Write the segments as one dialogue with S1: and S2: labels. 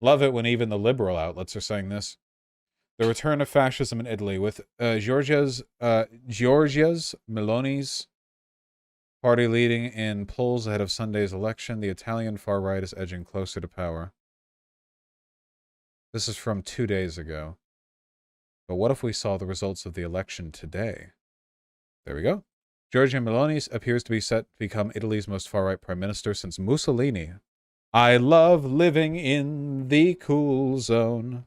S1: Love it when even the liberal outlets are saying this. The return of fascism in Italy with Giorgia's Meloni's party leading in polls ahead of Sunday's election. The Italian far right is edging closer to power. This is from 2 days ago. But what if we saw the results of the election today? There we go. Giorgia Meloni appears to be set to become Italy's most far-right prime minister since Mussolini. I love living in the cool zone.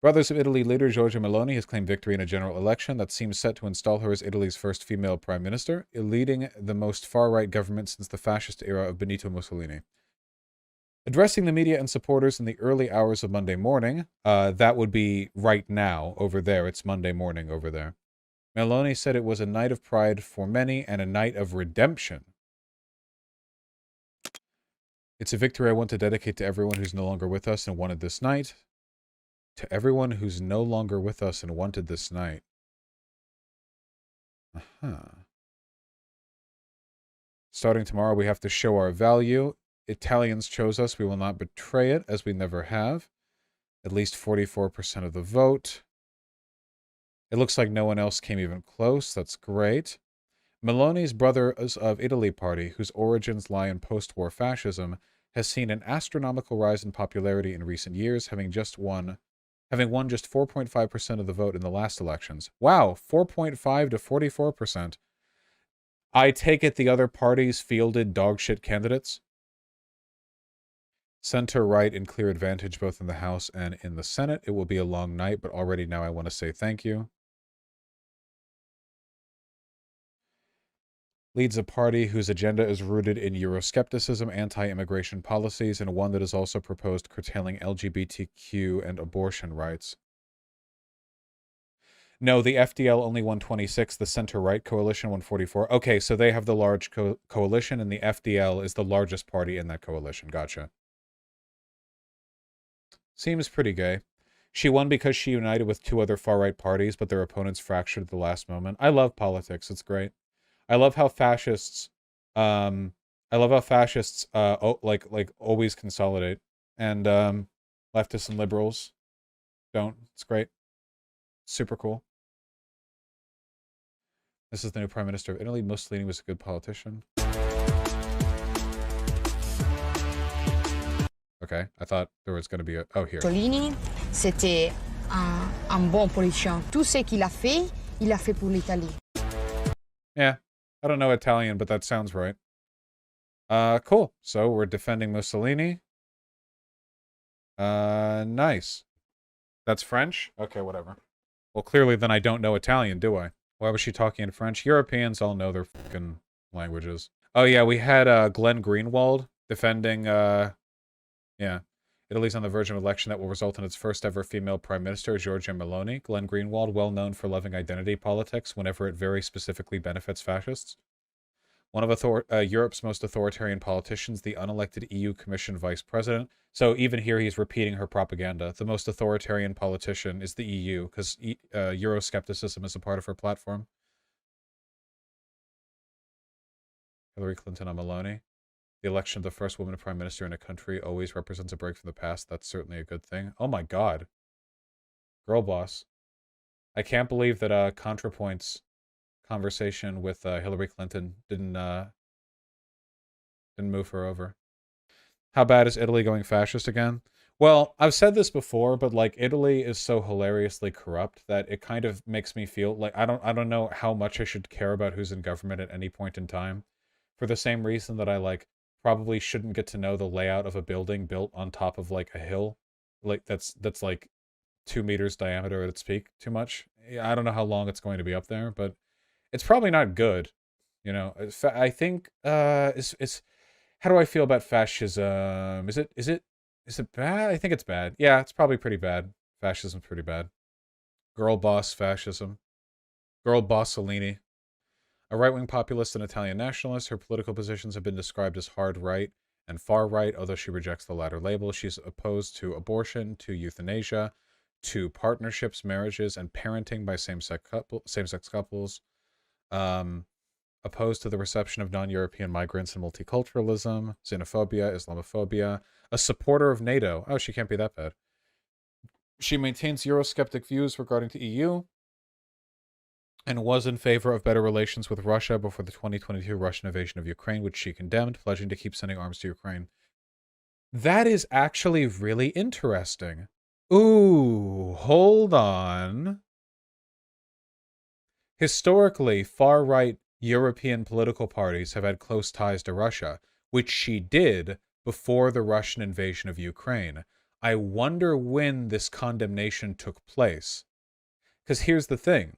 S1: Brothers of Italy leader Giorgia Meloni has claimed victory in a general election that seems set to install her as Italy's first female prime minister, leading the most far-right government since the fascist era of Benito Mussolini. Addressing the media and supporters in the early hours of Monday morning, that would be right now over there. It's Monday morning over there. Meloni said it was a night of pride for many and a night of redemption. It's a victory I want to dedicate to everyone who's no longer with us and wanted this night. To everyone who's no longer with us and wanted this night. Starting tomorrow, we have to show our value. Italians chose us. We will not betray it, as we never have. At least 44% of the vote. It looks like no one else came even close. That's great. Meloni's Brothers of Italy party, whose origins lie in post-war fascism, has seen an astronomical rise in popularity in recent years, having won just 4.5% of the vote in the last elections. Wow, 4.5 to 44%. I take it the other parties fielded dogshit candidates? Center-right in clear advantage both in the House and in the Senate. It will be a long night, but already now I want to say thank you. Leads a party whose agenda is rooted in Euroscepticism, anti-immigration policies, and one that has also proposed curtailing LGBTQ and abortion rights. No, the FDL only won 26. The center-right coalition won 44. Okay, so they have the large coalition, and the FDL is the largest party in that coalition. Gotcha. Seems pretty gay. She won because she united with 2 other far-right parties, but their opponents fractured at the last moment. I love politics. It's great. I love how fascists, like always consolidate, and leftists and liberals don't. It's great. Super cool. This is the new Prime Minister of Italy. Mussolini was a good politician. Okay, I thought there was going to be a... Oh, here.
S2: Mussolini, c'était un bon politicien. Tout ce qu'il a fait pour l'Italie.
S1: Yeah, I don't know Italian, but that sounds right. Cool. So we're defending Mussolini. Nice. That's French? Okay, whatever. Well, clearly then I don't know Italian, do I? Why was she talking in French? Europeans all know their fucking languages. Oh yeah, we had Glenn Greenwald defending, yeah. Italy's on the verge of an election that will result in its first ever female prime minister, Giorgia Meloni. Glenn Greenwald, well known for loving identity politics whenever it very specifically benefits fascists. One of Europe's most authoritarian politicians, the unelected EU Commission vice president. So even here he's repeating her propaganda. The most authoritarian politician is the EU, because Euroscepticism is a part of her platform. Hillary Clinton on Meloni. The election of the first woman prime minister in a country always represents a break from the past. That's certainly a good thing. Oh my god. Girl boss. I can't believe that ContraPoint's conversation with Hillary Clinton didn't move her over. How bad is Italy going fascist again? Well, I've said this before, but like Italy is so hilariously corrupt that it kind of makes me feel like I don't know how much I should care about who's in government at any point in time. For the same reason that I like probably shouldn't get to know the layout of a building built on top of like a hill, like that's like 2 meters diameter at its peak too much. I don't know how long it's going to be up there, but it's probably not good. You know, I think it's how do I feel about fascism? Is it bad? I think it's bad. Yeah, it's probably pretty bad. Fascism's pretty bad. Girl boss fascism. Girl Bossolini. A right-wing populist and Italian nationalist, her political positions have been described as hard right and far right, although she rejects the latter label. She's opposed to abortion, to euthanasia, to partnerships, marriages, and parenting by same-sex couples. opposed to the reception of non-European migrants and multiculturalism, xenophobia, Islamophobia, a supporter of NATO. Oh, she can't be that bad. She maintains Eurosceptic views regarding the EU and was in favor of better relations with Russia before the 2022 Russian invasion of Ukraine, which she condemned, pledging to keep sending arms to Ukraine. That is actually really interesting. Ooh, hold on. Historically, far-right European political parties have had close ties to Russia, which she did before the Russian invasion of Ukraine. I wonder when this condemnation took place. Because here's the thing.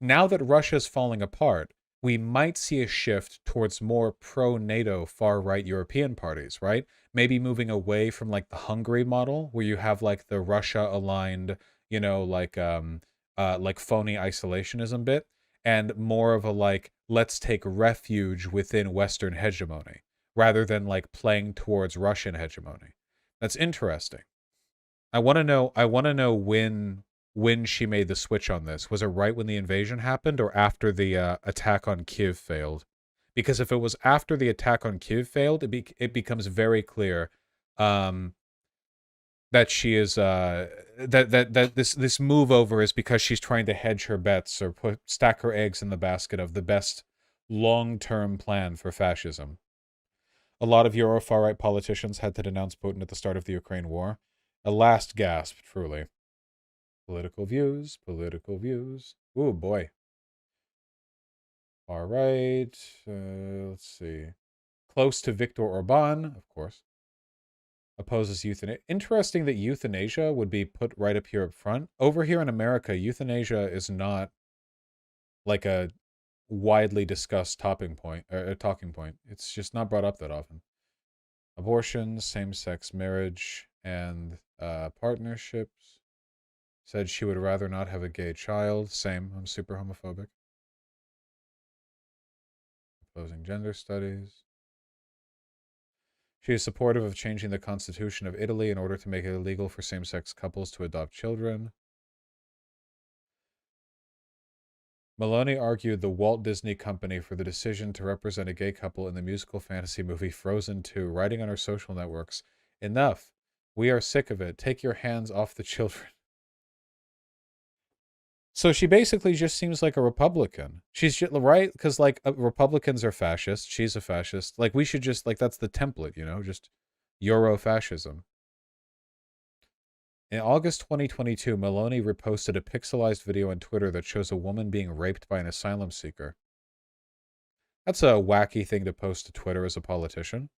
S1: Now that Russia's falling apart, we might see a shift towards more pro-NATO far-right European parties, right? Maybe moving away from like the Hungary model, where you have like the Russia-aligned, like phony isolationism bit, and more of a like, let's take refuge within Western hegemony, rather than like playing towards Russian hegemony. That's interesting. I want to know. I want to know when she made the switch on this. Was it right when the invasion happened or after the attack on Kyiv failed? Because if it was after the attack on Kyiv failed, it becomes very clear that she is that this move over is because she's trying to hedge her bets or stack her eggs in the basket of the best long-term plan for fascism. A lot of Euro far-right politicians had to denounce Putin at the start of the Ukraine war. A last gasp, truly. Political views, political views. Ooh, boy. All right. Let's see. Close to Viktor Orban, of course. Opposes euthanasia. Interesting that euthanasia would be put right up here up front. Over here in America, euthanasia is not like a widely discussed talking point. It's just not brought up that often. Abortion, same-sex marriage, and partnerships. Said she would rather not have a gay child. Same. I'm super homophobic. Opposing gender studies. She is supportive of changing the constitution of Italy in order to make it illegal for same-sex couples to adopt children. Maloney argued the Walt Disney Company for the decision to represent a gay couple in the musical fantasy movie Frozen 2, writing on her social networks, "Enough. We are sick of it. Take your hands off the children." So she basically just seems like a Republican. She's just, right? Because, like, Republicans are fascist. She's a fascist. Like, we should just, like, that's the template, just Euro-fascism. In August 2022, Maloney reposted a pixelized video on Twitter that shows a woman being raped by an asylum seeker. That's a wacky thing to post to Twitter as a politician.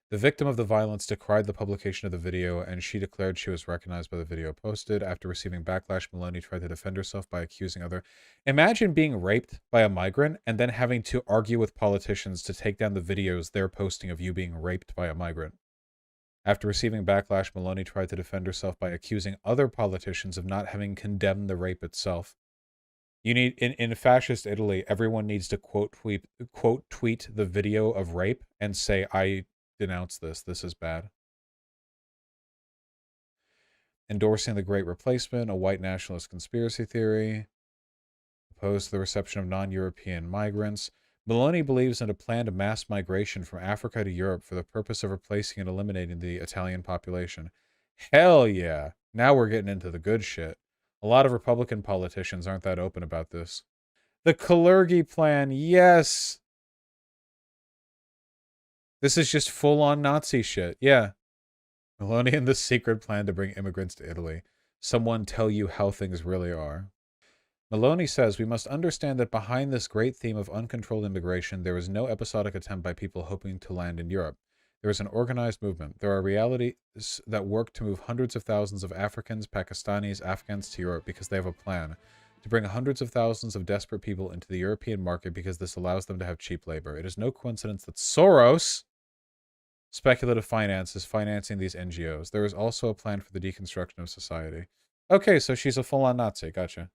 S1: The victim of the violence decried the publication of the video, and she declared she was recognized by the video posted. After receiving backlash, Maloney tried to defend herself by accusing other... Imagine being raped by a migrant and then having to argue with politicians to take down the videos they're posting of you being raped by a migrant. After receiving backlash, Maloney tried to defend herself by accusing other politicians of not having condemned the rape itself. You need in fascist Italy, everyone needs to quote tweet the video of rape and say, "I denounce this. This is bad." Endorsing the Great Replacement, a white nationalist conspiracy theory. Opposed to the reception of non-European migrants. Maloney believes in a planned mass migration from Africa to Europe for the purpose of replacing and eliminating the Italian population. Hell yeah. Now we're getting into the good shit. A lot of Republican politicians aren't that open about this. The Kalergi plan, yes! This is just full-on Nazi shit, yeah. Maloney and the secret plan to bring immigrants to Italy. Someone tell you how things really are. Maloney says, "We must understand that behind this great theme of uncontrolled immigration, there is no episodic attempt by people hoping to land in Europe. There is an organized movement. There are realities that work to move hundreds of thousands of Africans, Pakistanis, Afghans to Europe because they have a plan. To bring hundreds of thousands of desperate people into the European market because this allows them to have cheap labor. It is no coincidence that Soros, speculative finance, is financing these NGOs. There is also a plan for the deconstruction of society." Okay, so she's a full-on Nazi. Gotcha.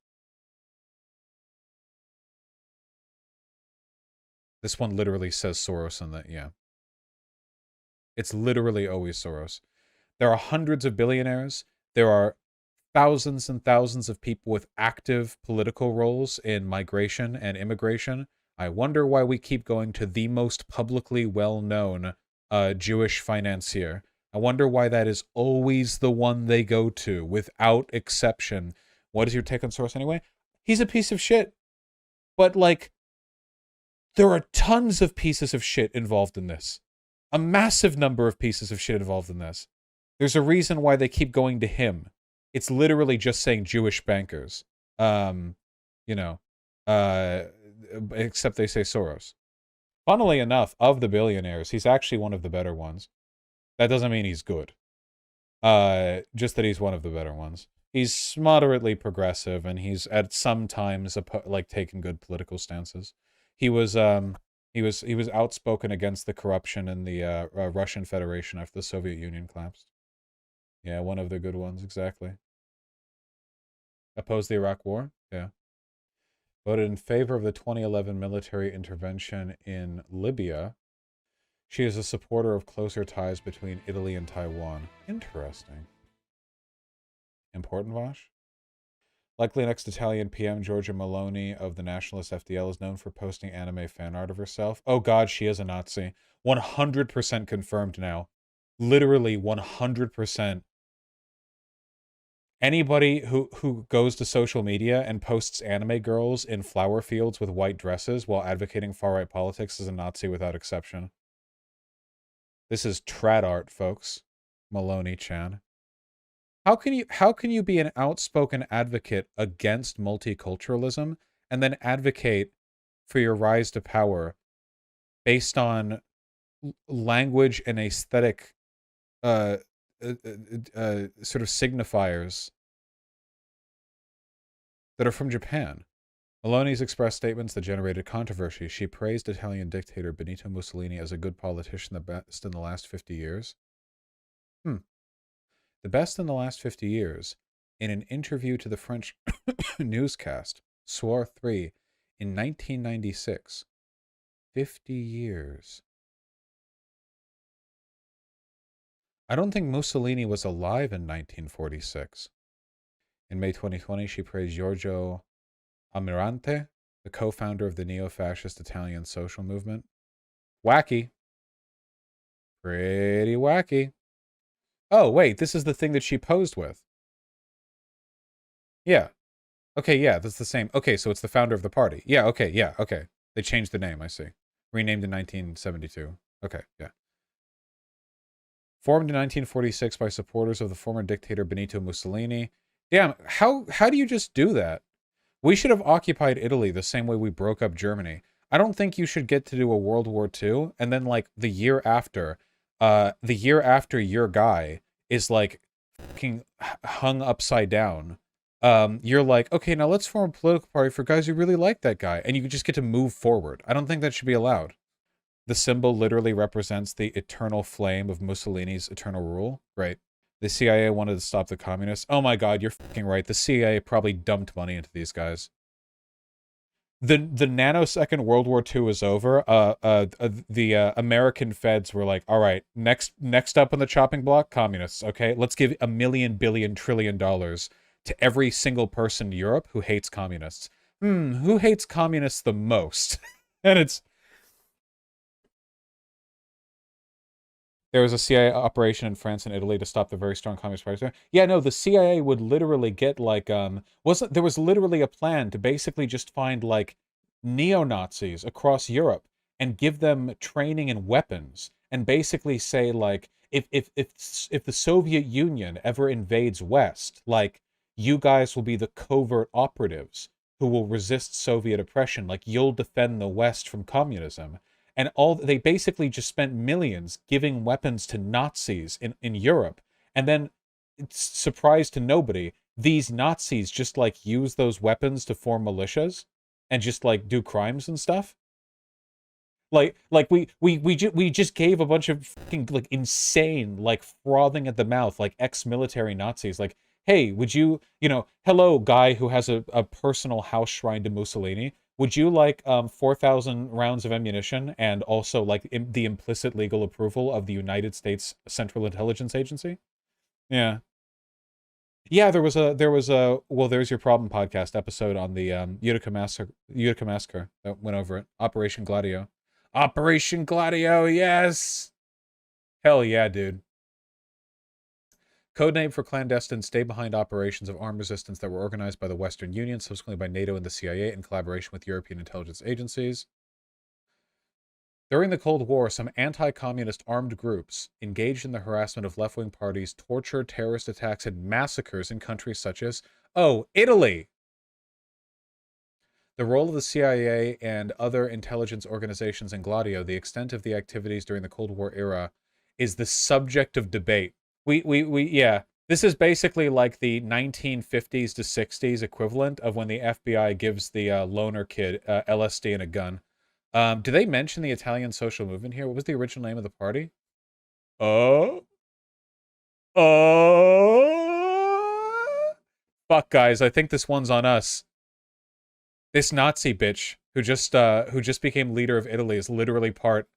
S1: This one literally says Soros on that, yeah. It's literally always Soros. There are hundreds of billionaires. There are thousands and thousands of people with active political roles in migration and immigration. I wonder why we keep going to the most publicly well-known Jewish financier. I wonder why that is always the one they go to, without exception. What is your take on Soros anyway? He's a piece of shit. But, like, there are tons of pieces of shit involved in this. A massive number of pieces of shit involved in this. There's a reason why they keep going to him. It's literally just saying Jewish bankers. You know, except they say Soros. Funnily enough, of the billionaires, he's actually one of the better ones. That doesn't mean he's good. Just that he's one of the better ones. He's moderately progressive, and he's at some times like taken good political stances. He was outspoken against the corruption in the Russian Federation after the Soviet Union collapsed. Yeah, one of the good ones, exactly. Opposed the Iraq War? Yeah. Voted in favor of the 2011 military intervention in Libya. She is a supporter of closer ties between Italy and Taiwan. Interesting. Important, Vaush? Likely next Italian PM Giorgia Meloni of the nationalist FDL is known for posting anime fan art of herself. Oh god, she is a Nazi. 100% confirmed now. Literally 100%. Anybody who goes to social media and posts anime girls in flower fields with white dresses while advocating far-right politics is a Nazi without exception. This is trad art, folks. Maloney-chan. How can you be an outspoken advocate against multiculturalism and then advocate for your rise to power based on language and aesthetic sort of signifiers that are from Japan? Maloney's expressed statements that generated controversy. She praised Italian dictator Benito Mussolini as a good politician, the best in the last 50 years. The best in the last 50 years, in an interview to the French newscast, Soir 3, in 1996. 50 years. I don't think Mussolini was alive in 1946. In May 2020, she praised Giorgio Almirante, the co-founder of the neo-fascist Italian social movement. Wacky. Pretty wacky. Oh, wait, this is the thing that she posed with. Yeah. Okay, yeah, that's the same. Okay, so it's the founder of the party. Yeah, okay. They changed the name, I see. Renamed in 1972. Okay, yeah. Formed in 1946 by supporters of the former dictator Benito Mussolini. Damn, how do you just do that? We should have occupied Italy the same way we broke up Germany. I don't think you should get to do a World War II, and then, like, the year after your guy is, like, fucking hung upside down. You're like, okay, now let's form a political party for guys who really like that guy, and you just get to move forward. I don't think that should be allowed. The symbol literally represents the eternal flame of Mussolini's eternal rule. Right. The CIA wanted to stop the communists. Oh my god, you're fucking right. The CIA probably dumped money into these guys. The nanosecond World War II is over. The American feds were like, all right, next up on the chopping block, communists. Okay, let's give $1 million billion trillion to every single person in Europe who hates communists. Who hates communists the most? And it's... There was a CIA operation in France and Italy to stop the very strong communist parties. Yeah, no, the CIA would literally get, like, there was literally a plan to basically just find, like, neo-Nazis across Europe and give them training and weapons, and basically say, like, if the Soviet Union ever invades West, like, you guys will be the covert operatives who will resist Soviet oppression. Like, you'll defend the West from communism. And they basically just spent millions giving weapons to Nazis in Europe. And then, surprise to nobody, these Nazis just, like, use those weapons to form militias and just, like, do crimes and stuff. Like we just gave a bunch of fucking, like, insane, like, frothing at the mouth, like, ex-military Nazis, like, hey, would you, hello, guy who has a personal house shrine to Mussolini. Would you like 4,000 rounds of ammunition and also, like, the implicit legal approval of the United States Central Intelligence Agency? Yeah. Yeah, there was a well, there's your problem podcast episode on the Utica massacre that went over it. Operation Gladio. Operation Gladio, yes. Hell yeah, dude. Codename for clandestine stay-behind operations of armed resistance that were organized by the Western Union, subsequently by NATO and the CIA in collaboration with European intelligence agencies. During the Cold War, some anti-communist armed groups engaged in the harassment of left-wing parties, torture, terrorist attacks, and massacres in countries such as, oh, Italy! The role of the CIA and other intelligence organizations in Gladio, the extent of the activities during the Cold War era, is the subject of debate. Yeah. This is basically like the 1950s to 60s equivalent of when the FBI gives the loner kid LSD and a gun. Do they mention the Italian social movement here? What was the original name of the party? Oh. Oh. Fuck, guys. I think this one's on us. This Nazi bitch who just became leader of Italy is literally part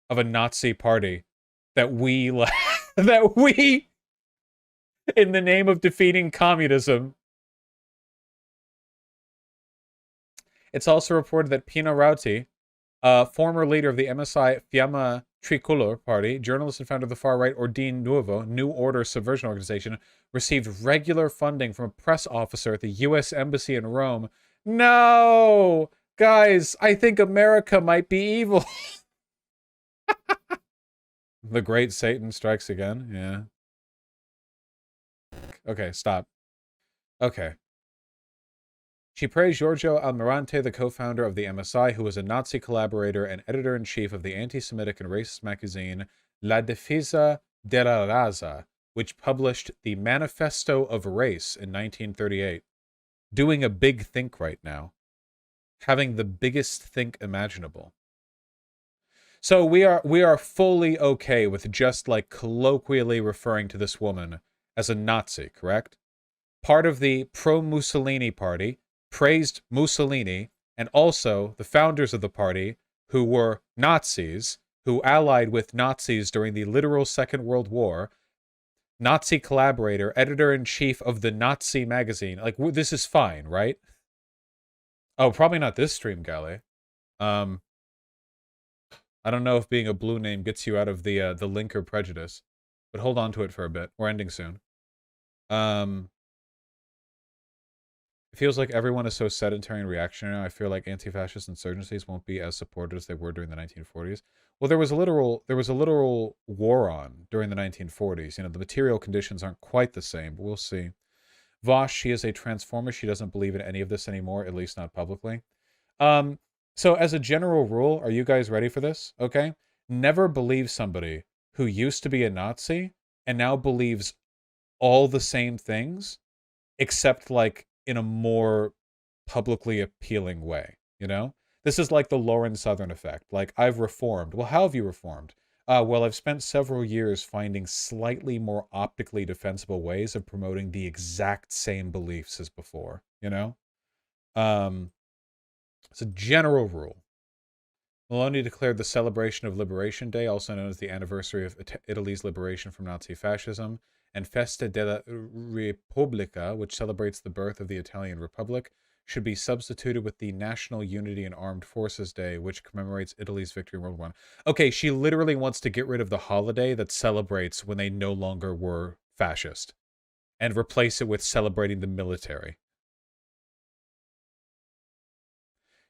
S1: of a Nazi party that we that we in the name of defeating communism. It's also reported that Pino Rauti, former leader of the MSI Fiamma Tricolor Party, journalist and founder of the far-right Ordine Nuovo, New Order subversion organization, received regular funding from a press officer at the U.S. Embassy in Rome. No! Guys, I think America might be evil. The great Satan strikes again. Yeah. Okay, stop. Okay. She praised Giorgio Almirante, the co-founder of the MSI, who was a Nazi collaborator and editor-in-chief of the anti-Semitic and racist magazine La Difesa della Raza, which published the Manifesto of Race in 1938. Doing a big think right now. Having the biggest think imaginable. So we are fully okay with just like colloquially referring to this woman as a Nazi, correct? Part of the pro-Mussolini party, praised Mussolini, and also the founders of the party, who were Nazis, who allied with Nazis during the literal Second World War, Nazi collaborator, editor-in-chief of the Nazi magazine. Like, this is fine, right? Oh, probably not this stream, Galley. I don't know if being a blue name gets you out of the linker prejudice, but hold on to it for a bit. We're ending soon. It feels like everyone is so sedentary and reactionary. I feel like anti-fascist insurgencies won't be as supported as they were during the 1940s. Well, there was a literal war on during the 1940s. You know, the material conditions aren't quite the same, but we'll see. Vaush, she is a transformer. She doesn't believe in any of this anymore, at least not publicly. So as a general rule, are you guys ready for this? Okay? Never believe somebody who used to be a Nazi and now believes all the same things, except like in a more publicly appealing way, you know? This is like the Lauren Southern effect. Like, I've reformed. Well, how have you reformed? Well, I've spent several years finding slightly more optically defensible ways of promoting the exact same beliefs as before, you know? It's a general rule. Meloni declared the celebration of Liberation Day, also known as the anniversary of Italy's liberation from Nazi fascism, and Festa della Repubblica, which celebrates the birth of the Italian Republic, should be substituted with the National Unity and Armed Forces Day, which commemorates Italy's victory in World War I. Okay, she literally wants to get rid of the holiday that celebrates when they no longer were fascist, and replace it with celebrating the military.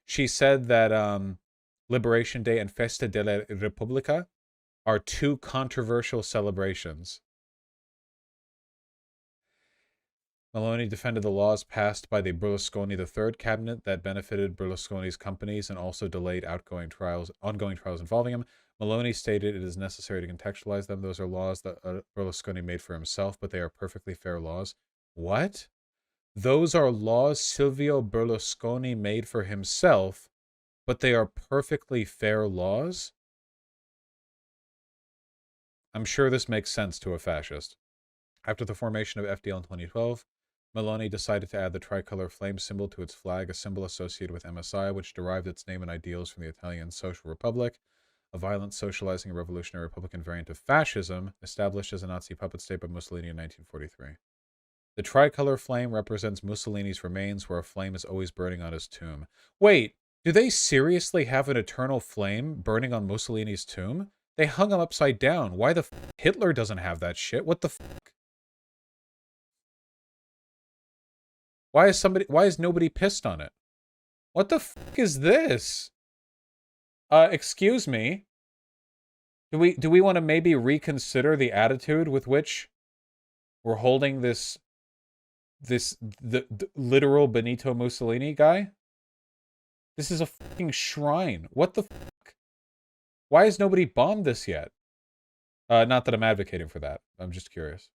S1: She said that Liberation Day and Festa della Repubblica are two controversial celebrations. Meloni defended the laws passed by the Berlusconi III cabinet that benefited Berlusconi's companies and also delayed ongoing trials involving him. Meloni stated it is necessary to contextualize them. Those are laws that Berlusconi made for himself, but they are perfectly fair laws. What? Those are laws Silvio Berlusconi made for himself, but they are perfectly fair laws? I'm sure this makes sense to a fascist. After the formation of FDL in 2012, Meloni decided to add the tricolor flame symbol to its flag, a symbol associated with MSI, which derived its name and ideals from the Italian Social Republic, a violent, socializing, and revolutionary Republican variant of fascism, established as a Nazi puppet state by Mussolini in 1943. The tricolor flame represents Mussolini's remains, where a flame is always burning on his tomb. Wait, do they seriously have an eternal flame burning on Mussolini's tomb? They hung him upside down. Why the f— Hitler doesn't have that shit? What the fuck? Why is nobody pissed on it? What the fuck is this? Excuse me. Do we want to maybe reconsider the attitude with which we're holding this the literal Benito Mussolini guy? This is a fucking shrine. What the fuck? Why has nobody bombed this yet? Not that I'm advocating for that. I'm just curious.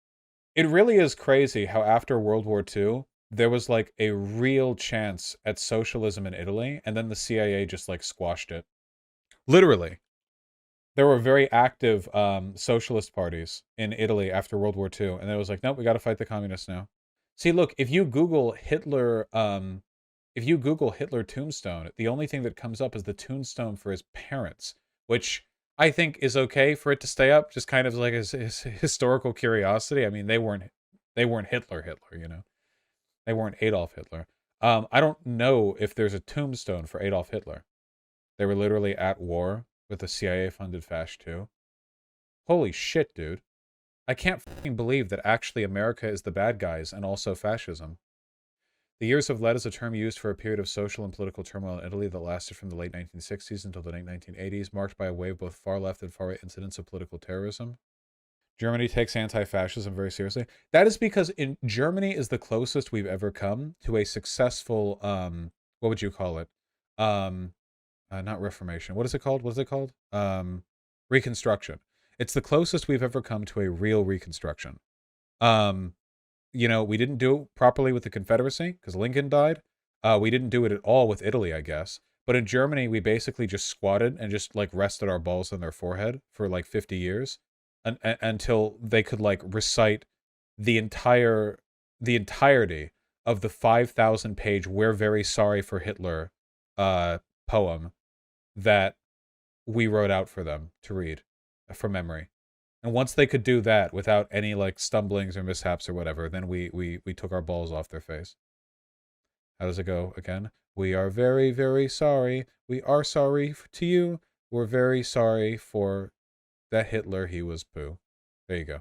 S1: It really is crazy how after World War II, there was like a real chance at socialism in Italy, and then the CIA just like squashed it. Literally. There were very active socialist parties in Italy after World War II, and it was like, nope, we got to fight the communists now. See, look, if you Google Hitler tombstone, the only thing that comes up is the tombstone for his parents, which I think is okay for it to stay up, just kind of like his historical curiosity. I mean, they weren't Hitler, you know. They weren't Adolf Hitler. I don't know if there's a tombstone for Adolf Hitler. They were literally at war with the CIA-funded Fash too. Holy shit, dude. I can't fucking believe that actually America is the bad guys and also fascism. The years have led is a term used for a period of social and political turmoil in Italy that lasted from the late 1960s until the late 1980s, marked by a wave of both far-left and far-right incidents of political terrorism. Germany takes anti-fascism very seriously. That is because in Germany is the closest we've ever come to a successful, what would you call it? Not Reformation. What is it called? What is it called? Reconstruction. It's the closest we've ever come to a real Reconstruction. You know, we didn't do it properly with the Confederacy because Lincoln died. We didn't do it at all with Italy, I guess. But in Germany, we basically just squatted and just like rested our balls on their forehead for like 50 years until they could like recite the entirety of the 5,000-page "We're Very Sorry for Hitler" poem that we wrote out for them to read from memory. And once they could do that without any like stumblings or mishaps or whatever, then we took our balls off their face. How does it go again? We are very, very sorry. We are sorry to you. We're very sorry for that Hitler. He was poo. There you go.